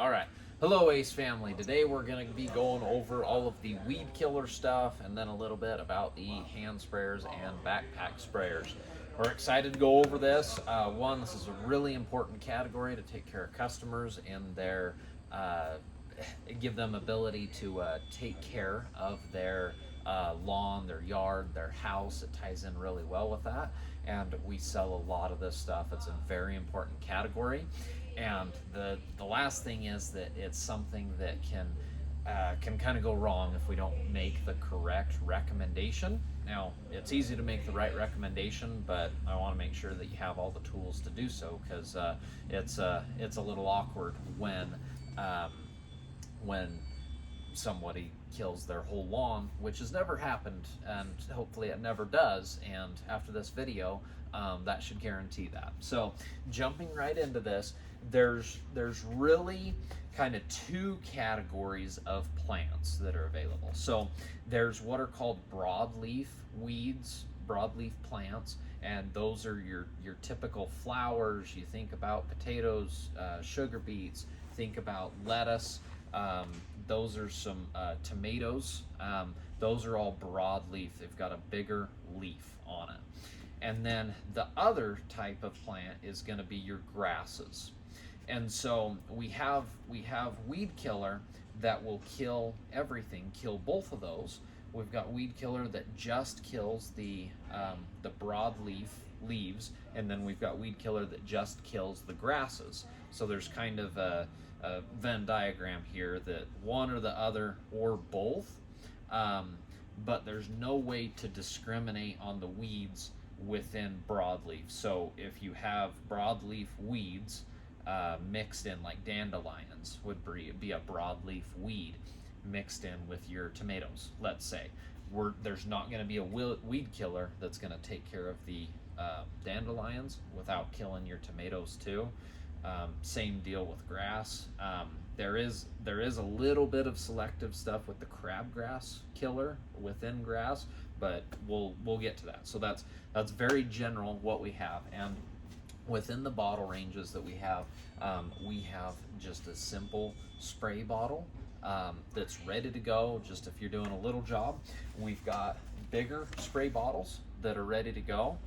All right. Hello, Ace family. Today we're going to be going over all of the weed killer stuff and then a little bit about the hand sprayers and backpack sprayers. We're excited to go over this. One, this is a really important category to take care of customers and their give them ability to take care of their lawn, their yard, their house. It ties in really well with that, and we sell a lot of this stuff. It's a very important category, and the last thing is that it's something that can kind of go wrong if we don't make the correct recommendation. Now, it's easy to make the right recommendation, but I want to make sure that you have all the tools to do so, because it's a little awkward when somebody kills their whole lawn, which has never happened, and hopefully it never does. And after this video, that should guarantee that. So jumping right into this, there's really kind of two categories of plants that are available. So there's what are called broadleaf weeds, broadleaf plants, and those are your typical flowers. You think about potatoes, sugar beets, think about lettuce. Those are some tomatoes. Those are all broadleaf. They've got a bigger leaf on it. And then the other type of plant is going to be your grasses. And so we have weed killer that will kill everything, kill both of those. We've got weed killer that just kills the broadleaf leaves, and then we've got weed killer that just kills the grasses. So there's kind of a Venn diagram here that one or the other or both, but there's no way to discriminate on the weeds within broadleaf. So if you have broadleaf weeds mixed in, like dandelions would be a broadleaf weed mixed in with your tomatoes, let's say, there's not going to be a weed killer that's going to take care of the dandelions without killing your tomatoes too. Same deal with grass. There is a little bit of selective stuff with the crabgrass killer within grass, but we'll get to that. So that's very general what we have. And within the bottle ranges that we have just a simple spray bottle that's ready to go, just if you're doing a little job. We've got bigger spray bottles that are ready to go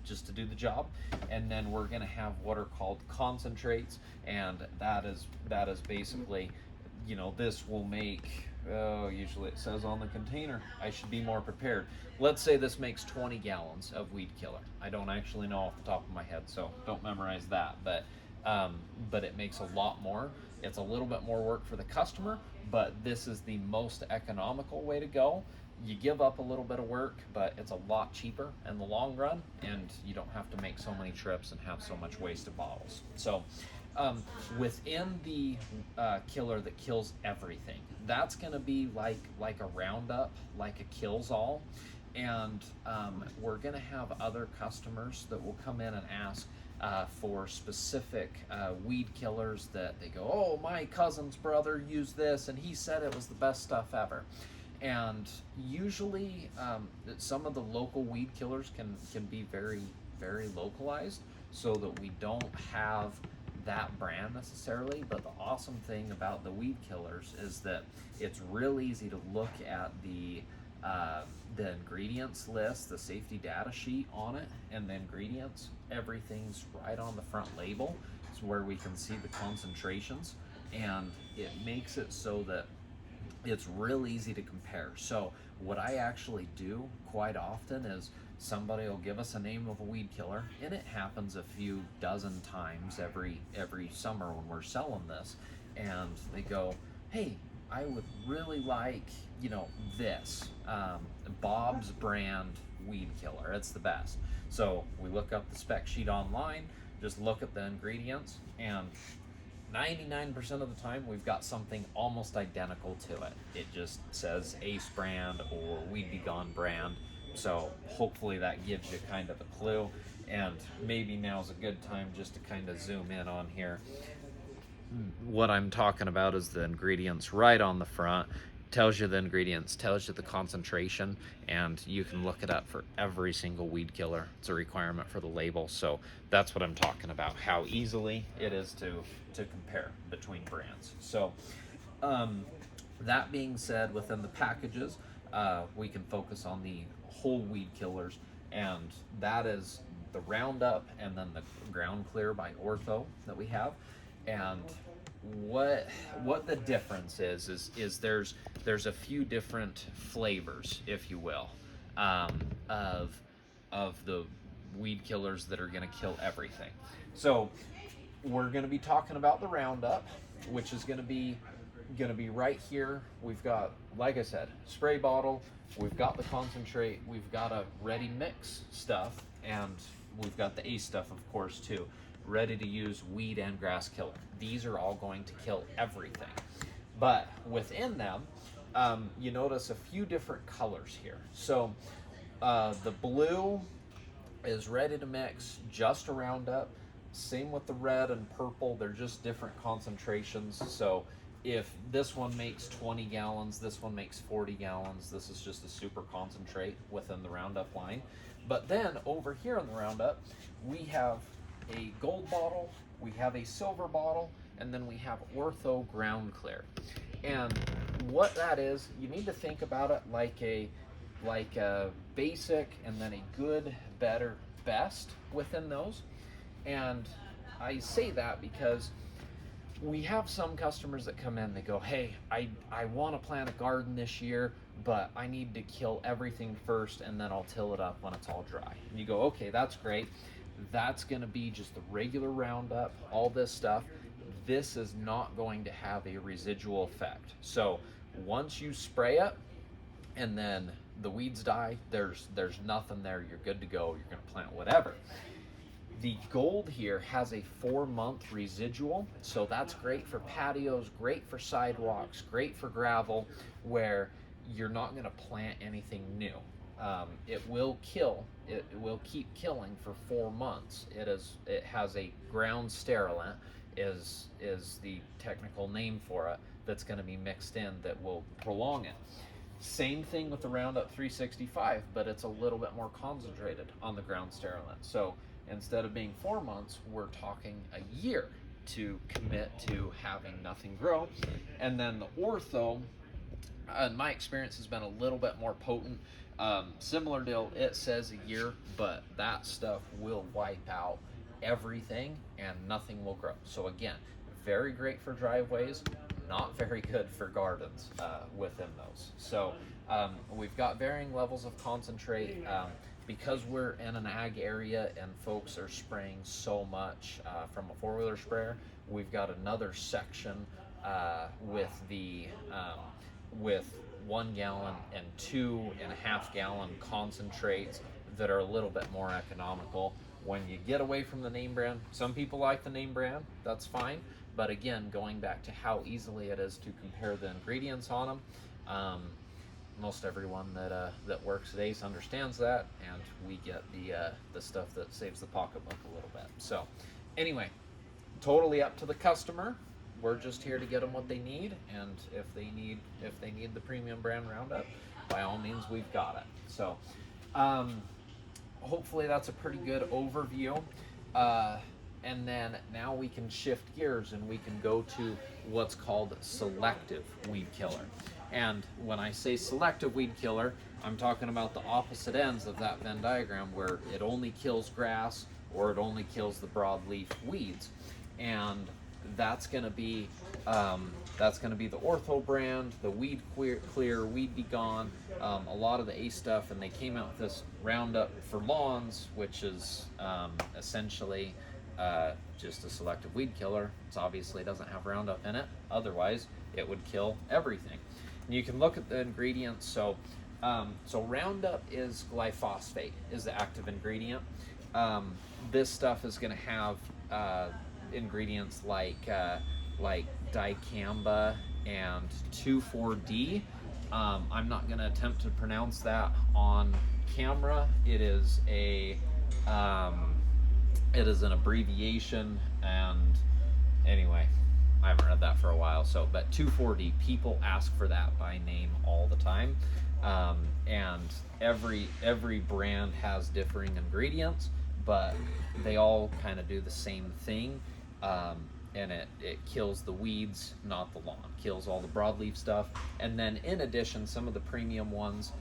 just to do the job, and then we're going to have what are called concentrates, and that is basically, this will make, usually it says on the container, I should be more prepared. Let's say this makes 20 gallons of weed killer. I don't actually know off the top of my head, so don't memorize that, but it makes a lot more. It's a little bit more work for the customer, but this is the most economical way to go. You give up a little bit of work, but it's a lot cheaper in the long run, and you don't have to make so many trips and have so much wasted bottles. So within the killer that kills everything, that's going to be like a Roundup, like a Kills All, and we're going to have other customers that will come in and ask for specific weed killers that they go, oh, my cousin's brother used this and he said it was the best stuff ever. And usually some of the local weed killers can be very, very localized, so that we don't have that brand necessarily. But the awesome thing about the weed killers is that it's real easy to look at the ingredients list, the safety data sheet on it, and the ingredients, everything's right on the front label. It's where we can see the concentrations, and it makes it so that it's real easy to compare. So what I actually do quite often is somebody will give us a name of a weed killer, and it happens a few dozen times every summer when we're selling this, and they go, hey, I would really like, this Bob's brand weed killer. It's the best. So we look up the spec sheet online, just look at the ingredients, and 99% of the time we've got something almost identical to it. It just says Ace brand or Weed Be Gone brand. So hopefully that gives you kind of a clue. And maybe now's a good time just to kind of zoom in on here. What I'm talking about is the ingredients right on the front. tells you the ingredients, tells you the concentration, and you can look it up for every single weed killer. It's a requirement for the label. So that's what I'm talking about, how easily it is to compare between brands. So that being said, within the packages, we can focus on the whole weed killers, and that is the Roundup and then the Ground Clear by Ortho that we have. And what the difference is there's a few different flavors, if you will, of the weed killers that are going to kill everything. So we're going to be talking about the Roundup, which is going to be right here. We've got, like I said, spray bottle, we've got the concentrate, we've got a ready mix stuff, and we've got the ACE stuff, of course, too, ready to use weed and grass killer. These are all going to kill everything. But within them, you notice a few different colors here. So the blue is ready to mix, just a Roundup. Same with the red and purple, they're just different concentrations. So if this one makes 20 gallons, this one makes 40 gallons, this is just a super concentrate within the Roundup line. But then over here in the Roundup, we have a gold bottle, we have a silver bottle, and then we have Ortho Ground Clear. And what that is, you need to think about it like a basic and then a good, better, best within those. And I say that because we have some customers that come in, they go, hey, I want to plant a garden this year, but I need to kill everything first and then I'll till it up when it's all dry. And you go, okay, that's great. That's going to be just the regular Roundup, all this stuff. This is not going to have a residual effect. So once you spray it and then the weeds die, there's nothing there. You're good to go. You're going to plant whatever. The gold here has a 4-month residual, so that's great for patios, great for sidewalks, great for gravel, where you're not going to plant anything new. It will kill. It will keep killing for 4 months. It has a ground sterilant, is the technical name for it, that's going to be mixed in that will prolong it. Same thing with the Roundup 365, but it's a little bit more concentrated on the ground sterilant. So instead of being 4 months, we're talking a year to commit to having nothing grow. And then the Ortho, in my experience, has been a little bit more potent. Similar deal, it says a year, but that stuff will wipe out everything and nothing will grow. So again, very great for driveways, not very good for gardens within those. So we've got varying levels of concentrate. Because we're in an ag area and folks are spraying so much from a 4-wheeler sprayer, we've got another section with 1 gallon and 2.5 gallon concentrates that are a little bit more economical. When you get away from the name brand, some people like the name brand, that's fine. But again, going back to how easily it is to compare the ingredients on them, most everyone that works at ACE understands that, and we get the stuff that saves the pocketbook a little bit. So anyway, totally up to the customer. We're just here to get them what they need, and if they need the premium brand Roundup, by all means, we've got it. So hopefully that's a pretty good overview. And then now we can shift gears and we can go to what's called selective weed killer. And when I say selective weed killer, I'm talking about the opposite ends of that Venn diagram, where it only kills grass or it only kills the broadleaf weeds. And that's going to be the Ortho brand, the Weed Clear, Weed Be Gone, a lot of the ACE stuff, and they came out with this Roundup for lawns, which is essentially just a selective weed killer. It obviously doesn't have Roundup in it, otherwise it would kill everything. And you can look at the ingredients. So Roundup is glyphosate, is the active ingredient. This stuff is going to have ingredients like dicamba and 2,4-D. I'm not going to attempt to pronounce that on camera. It is an abbreviation, and anyway, I haven't read that for a while. So, but 2,4-D, people ask for that by name all the time, and every brand has differing ingredients, but they all kind of do the same thing. And it kills the weeds, not the lawn. Kills all the broadleaf stuff. And then in addition, some of the premium ones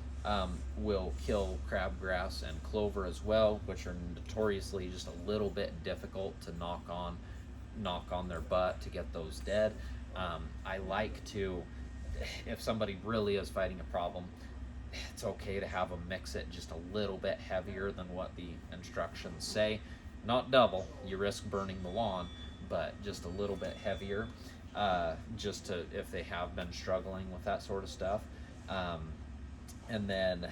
will kill crabgrass and clover as well, which are notoriously just a little bit difficult to knock on their butt to get those dead. I like to, if somebody really is fighting a problem, it's okay to have them mix it just a little bit heavier than what the instructions say. Not double, you risk burning the lawn, but just a little bit heavier, just to, if they have been struggling with that sort of stuff. And then,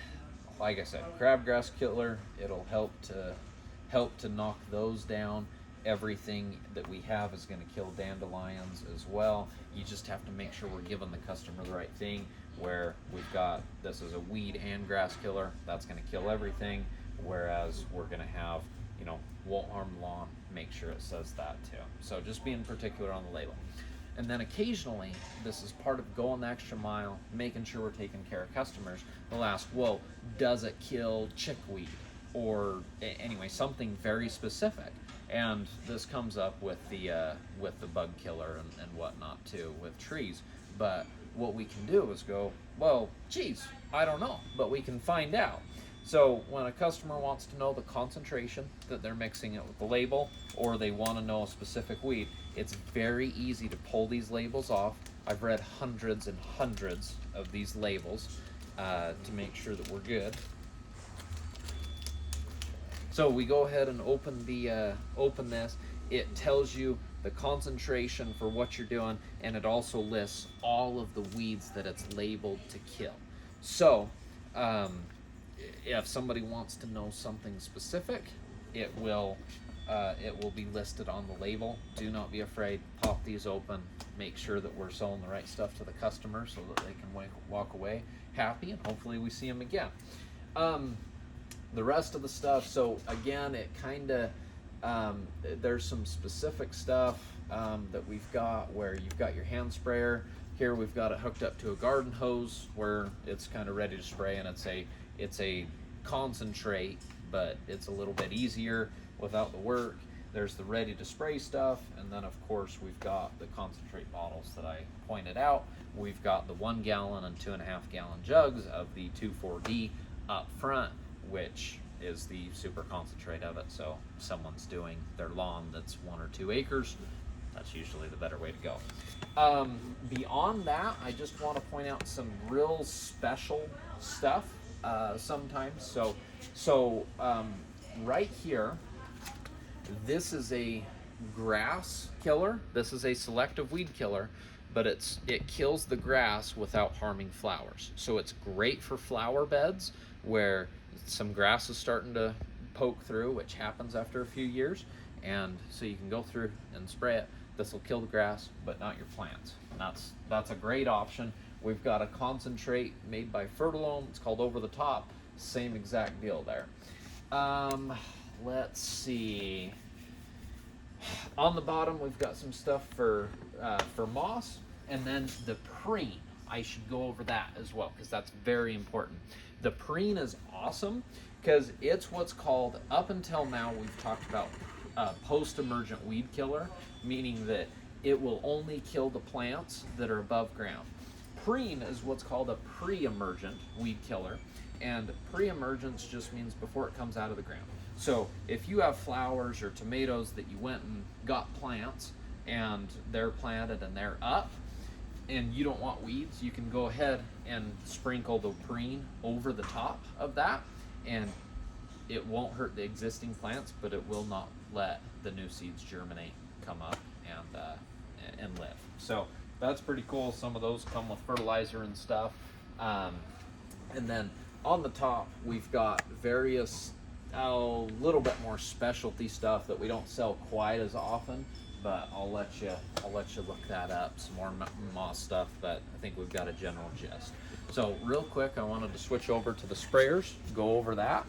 like I said, crabgrass killer, it'll help to knock those down. Everything that we have is going to kill dandelions as well. You just have to make sure we're giving the customer the right thing, where we've got, this is a weed and grass killer, that's going to kill everything, whereas we're going to have, won't harm the lawn. Make sure it says that too. So just being particular on the label. And then occasionally, this is part of going the extra mile, making sure we're taking care of customers. They'll ask, well, does it kill chickweed? Or anyway, something very specific. And this comes up with the bug killer and whatnot too, with trees. But what we can do is go, well, geez, I don't know, but we can find out. So when a customer wants to know the concentration that they're mixing it with the label, or they want to know a specific weed, it's very easy to pull these labels off. I've read hundreds and hundreds of these labels to make sure that we're good. So we go ahead and open this. It tells you the concentration for what you're doing, and it also lists all of the weeds that it's labeled to kill. So if somebody wants to know something specific, it will be listed on the label. Do not be afraid. Pop these open. Make sure that we're selling the right stuff to the customer so that they can walk away happy, and hopefully we see them again. The rest of the stuff, so again, it kind of, there's some specific stuff that we've got where you've got your hand sprayer. Here we've got it hooked up to a garden hose where it's kind of ready to spray, and it's a concentrate, but it's a little bit easier without the work. There's the ready to spray stuff, and then of course we've got the concentrate bottles that I pointed out. We've got the 1 gallon and 2.5 gallon jugs of the 2,4-D up front, which is the super concentrate of it. So if someone's doing their lawn that's 1 or 2 acres, that's usually the better way to go. Beyond that, I just want to point out some real special stuff sometimes. So right here, this is a grass killer. This is a selective weed killer, but it kills the grass without harming flowers. So it's great for flower beds where some grass is starting to poke through, which happens after a few years, and so you can go through and spray it. This will kill the grass, but not your plants. And that's a great option. We've got a concentrate made by Fertilome. It's called Over the Top. Same exact deal there. Let's see. On the bottom, we've got some stuff for moss, and then the preen. I should go over that as well because that's very important. The preen is awesome because it's what's called, up until now, we've talked about post-emergent weed killer, meaning that it will only kill the plants that are above ground. Preen is what's called a pre-emergent weed killer, and pre-emergence just means before it comes out of the ground. So if you have flowers or tomatoes that you went and got plants and they're planted and they're up, and you don't want weeds, you can go ahead and sprinkle the preen over the top of that, and it won't hurt the existing plants, but it will not let the new seeds germinate, come up, and live. So that's pretty cool. Some of those come with fertilizer and stuff. And then on the top, we've got various, little bit more specialty stuff that we don't sell quite as often, but I'll let you look that up. Some more moss stuff, but I think we've got a general gist. So real quick, I wanted to switch over to the sprayers, go over that.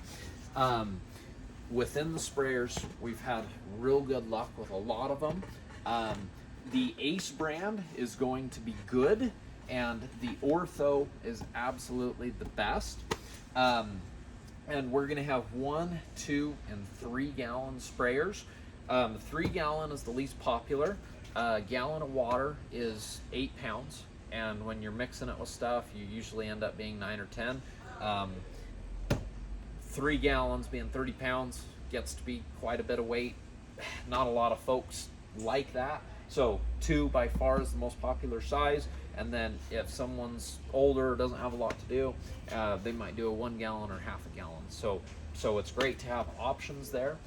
Within the sprayers, we've had real good luck with a lot of them. The Ace brand is going to be good, and the Ortho is absolutely the best. And we're gonna have 1, 2, and 3 gallon sprayers. 3 gallon is the least popular. A gallon of water is 8 pounds, and when you're mixing it with stuff, you usually end up being 9 or 10. 3 gallons being 30 pounds gets to be quite a bit of weight. Not a lot of folks like that. So 2 by far is the most popular size. And then if someone's older, doesn't have a lot to do, they might do a 1 gallon or half a gallon. So it's great to have options there.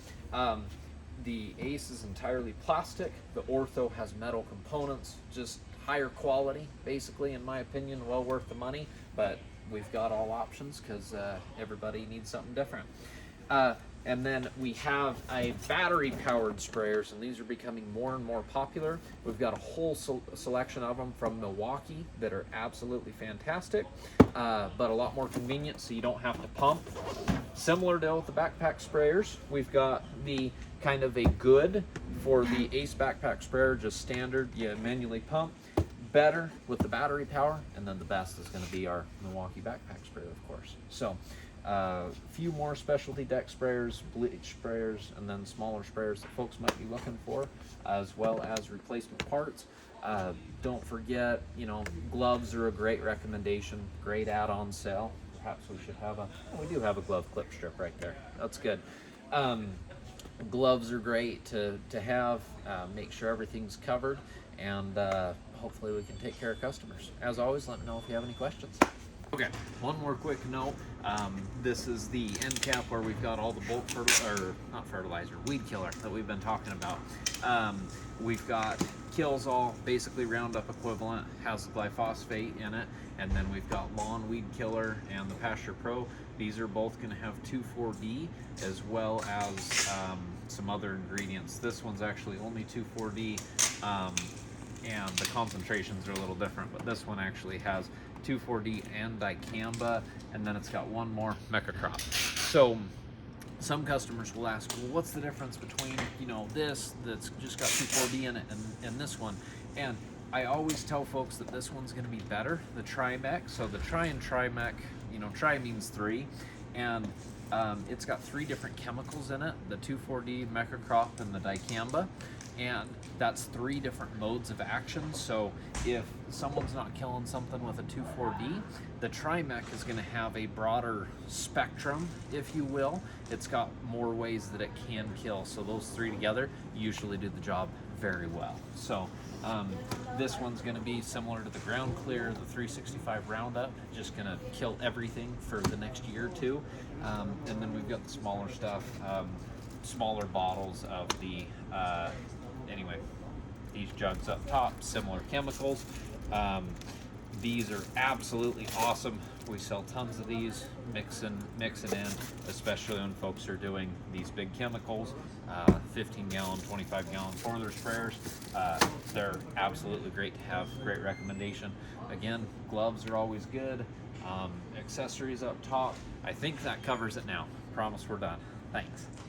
The Ace is entirely plastic. The Ortho has metal components, just higher quality, basically, in my opinion, well worth the money. But we've got all options because everybody needs something different. And then we have a battery-powered sprayers, and these are becoming more and more popular. We've got a whole selection of them from Milwaukee that are absolutely fantastic, but a lot more convenient, so you don't have to pump. Similar deal with the backpack sprayers. We've got the kind of a good for the Ace backpack sprayer, just standard, you manually pump. Better with the battery power, and then the best is going to be our Milwaukee backpack sprayer, of course. So a few more specialty deck sprayers, bleach sprayers, and then smaller sprayers that folks might be looking for, as well as replacement parts. Don't forget, gloves are a great recommendation, great add-on sale. Perhaps we should have we do have a glove clip strip right there. That's good. Gloves are great to have, make sure everything's covered, and hopefully we can take care of customers. As always, let me know if you have any questions. Okay, one more quick note. This is the end cap where we've got all the bulk weed killer that we've been talking about. We've ,got kills all, basically Roundup equivalent, has glyphosate in it, and then we've got lawn weed killer and the Pasture Pro. These are both going to have 2,4-D as well as some other ingredients. This one's actually only 2,4-D, and the concentrations are a little different, but this one actually has 2,4-D and dicamba, and then it's got one more mecacrop. So some customers will ask, well, what's the difference between this that's just got 2,4-D in it and this one? And I always tell folks that this one's going to be better, the Trimec. So the Trimec, tri means 3, and it's got 3 different chemicals in it, the 2,4-D, mecacrop, and the dicamba. And that's 3 different modes of action. So if someone's not killing something with a 2,4-D, the Trimec is going to have a broader spectrum, if you will. It's got more ways that it can kill. So those 3 together usually do the job very well. So this one's going to be similar to the Ground Clear, the 365 Roundup, just going to kill everything for the next year or 2. And then we've got the smaller stuff, smaller bottles of the anyway, these jugs up top, similar chemicals. These are absolutely awesome. We sell tons of these, mixing in, especially when folks are doing these big chemicals, 15-gallon, 25-gallon further sprayers. They're absolutely great to have, great recommendation. Again, gloves are always good. Accessories up top. I think that covers it now. Promise we're done. Thanks.